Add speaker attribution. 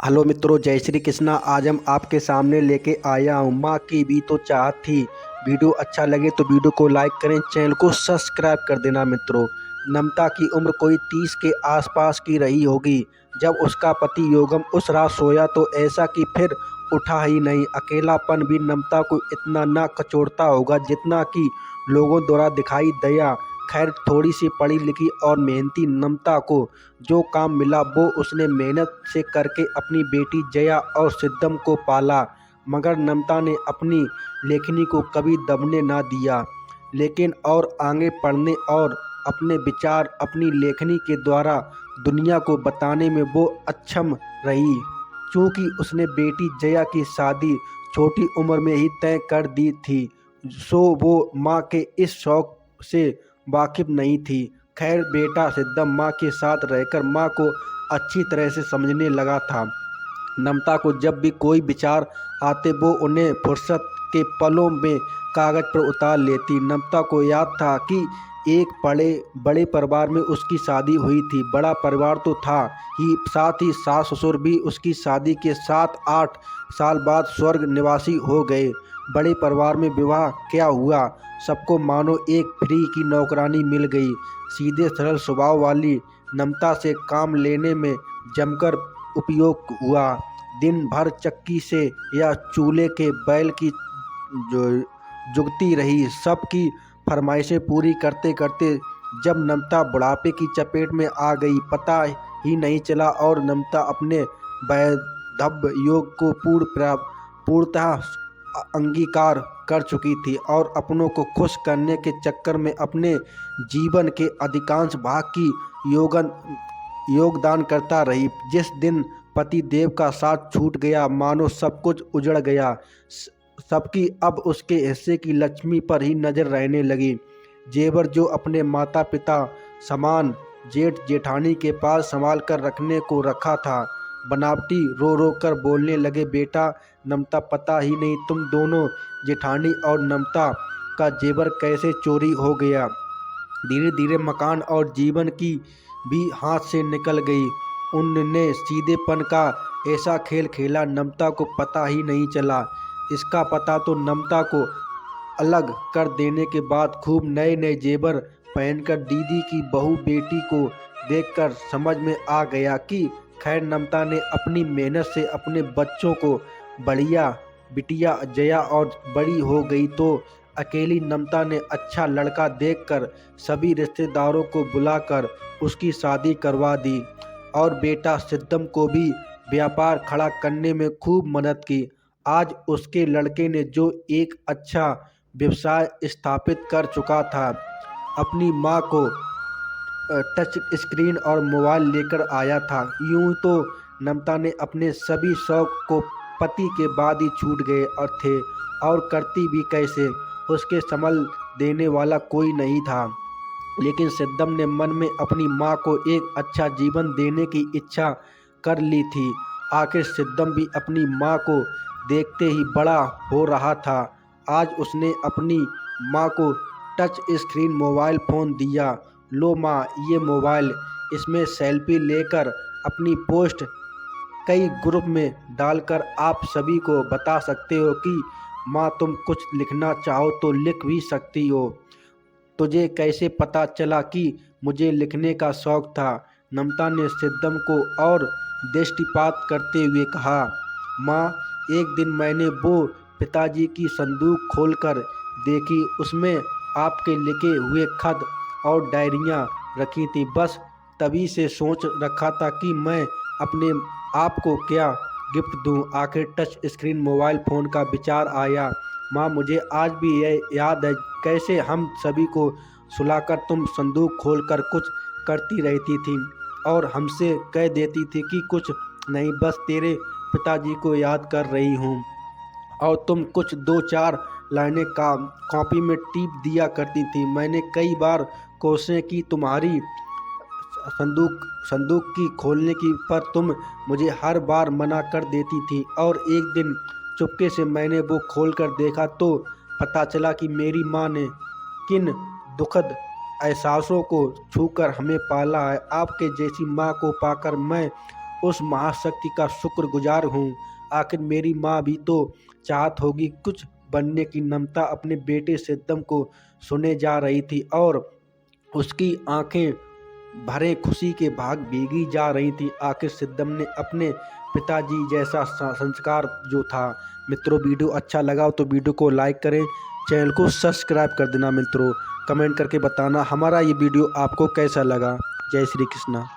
Speaker 1: Hello मित्रों, जय श्री कृष्णा। आज हम आपके सामने लेके आया हूँ माँ की भी तो चाहत थी। वीडियो अच्छा लगे तो वीडियो को लाइक करें, चैनल को सब्सक्राइब कर देना। मित्रों, नम्रता की उम्र कोई 30 के आसपास की रही होगी जब उसका पति योगम उस रात सोया तो ऐसा कि फिर उठा ही नहीं। अकेलापन भी नम्रता को इतना ना कचोटता होगा जितना कि लोगों द्वारा दिखाई दिया। खैर, थोड़ी सी पढ़ी लिखी और मेहनती नम्रता को जो काम मिला वो उसने मेहनत से करके अपनी बेटी जया और सिद्धम को पाला। मगर नम्रता ने अपनी लेखनी को कभी दबने ना दिया, लेकिन और आगे पढ़ने और अपने विचार अपनी लेखनी के द्वारा दुनिया को बताने में वो अक्षम रही। क्योंकि उसने बेटी जया की शादी छोटी उम्र में ही तय कर दी थी, सो वो माँ के इस शौक से वाकिफ नहीं थी। खैर, बेटा सिद्धम माँ के साथ रहकर माँ को अच्छी तरह से समझने लगा था। नम्रता को जब भी कोई विचार आते वो उन्हें फुर्सत के पलों में कागज पर उतार लेती। नम्रता को याद था कि एक बड़े परिवार में उसकी शादी हुई थी। बड़ा परिवार तो था ही, साथ ही सास ससुर भी उसकी शादी के 7-8 साल बाद स्वर्ग निवासी हो गए। बड़े परिवार में विवाह क्या हुआ, सबको मानो एक फ्री की नौकरानी मिल गई। सीधे सरल स्वभाव वाली नम्रता से काम लेने में जमकर उपयोग हुआ। दिन भर चक्की से या चूल्हे के बैल की जो जुगती रही। सबकी फरमाइशें पूरी करते करते जब नम्रता बुढ़ापे की चपेट में आ गई, पता ही नहीं चला और नम्रता अपने वैधव्य योग को पूर्णतः अंगीकार कर चुकी थी और अपनों को खुश करने के चक्कर में अपने जीवन के अधिकांश भाग की योगदान करता रही। जिस दिन पति देव का साथ छूट गया, मानो सब कुछ उजड़ गया। सबकी अब उसके हिस्से की लक्ष्मी पर ही नजर रहने लगी। जेवर जो अपने माता पिता समान जेठ जेठानी के पास संभाल कर रखने को रखा था, बनावटी रो रो कर बोलने लगे, बेटा नम्रता, पता ही नहीं तुम दोनों जेठानी और नम्रता का जेवर कैसे चोरी हो गया। धीरे धीरे मकान और जीवन की भी हाथ से निकल गई। उनने सीधेपन का ऐसा खेल खेला, नम्रता को पता ही नहीं चला। इसका पता तो नम्रता को अलग कर देने के बाद खूब नए नए जेवर पहनकर दीदी की बहू बेटी को देखकर समझ में आ गया कि खैर नम्रता ने अपनी मेहनत से अपने बच्चों को बढ़िया बिटिया जया और बड़ी हो गई तो अकेली नम्रता ने अच्छा लड़का देखकर सभी रिश्तेदारों को बुलाकर उसकी शादी करवा दी और बेटा सिद्धम को भी व्यापार खड़ा करने में खूब मदद की। आज उसके लड़के ने जो एक अच्छा व्यवसाय स्थापित कर चुका था, अपनी माँ को टच स्क्रीन और मोबाइल लेकर आया था। यूं तो नम्रता ने अपने सभी शौक को पति के बाद ही छूट गए और थे, और करती भी कैसे, उसके संभल देने वाला कोई नहीं था। लेकिन सिद्धम ने मन में अपनी माँ को एक अच्छा जीवन देने की इच्छा कर ली थी। आखिर सिद्धम भी अपनी माँ को देखते ही बड़ा हो रहा था। आज उसने अपनी माँ को टच स्क्रीन मोबाइल फ़ोन दिया। लो माँ, ये मोबाइल, इसमें सेल्फी लेकर अपनी पोस्ट कई ग्रुप में डालकर आप सभी को बता सकते हो कि माँ तुम कुछ लिखना चाहो तो लिख भी सकती हो। तुझे कैसे पता चला कि मुझे लिखने का शौक था? नम्रता ने सिद्धम को और दृष्टिपात करते हुए कहा। माँ, एक दिन मैंने वो पिताजी की संदूक खोलकर देखी, उसमें आपके लिखे हुए खत और डायरियाँ रखी थी। बस तभी से सोच रखा था कि मैं अपने आप को क्या गिफ्ट दूं। आखिर टच स्क्रीन मोबाइल फ़ोन का विचार आया। माँ, मुझे आज भी यह याद है कैसे हम सभी को सुलाकर तुम संदूक खोलकर कुछ करती रहती थी और हमसे कह देती थी कि कुछ नहीं, बस तेरे पिताजी को याद कर रही हूँ। और तुम कुछ 2-4 लाइनें कॉपी में टीप दिया करती थी। मैंने कई बार कोशिशें की तुम्हारी संदूक की खोलने की, पर तुम मुझे हर बार मना कर देती थी। और एक दिन चुपके से मैंने वो खोलकर देखा तो पता चला कि मेरी माँ ने किन दुखद एहसासों को छूकर हमें पाला है। आपके जैसी माँ को पाकर मैं उस महाशक्ति का शुक्रगुजार हूँ। आखिर मेरी माँ भी तो चाहत होगी कुछ बनने की। नम्रता अपने बेटे सिद्धम को सुने जा रही थी और उसकी आंखें भरे खुशी के भाग भीगी जा रही थी। आखिर सिद्धम ने अपने पिताजी जैसा संस्कार जो था। मित्रों, वीडियो अच्छा लगा तो वीडियो को लाइक करें, चैनल को सब्सक्राइब कर देना। मित्रों, कमेंट करके बताना हमारा ये वीडियो आपको कैसा लगा। जय श्री कृष्णा।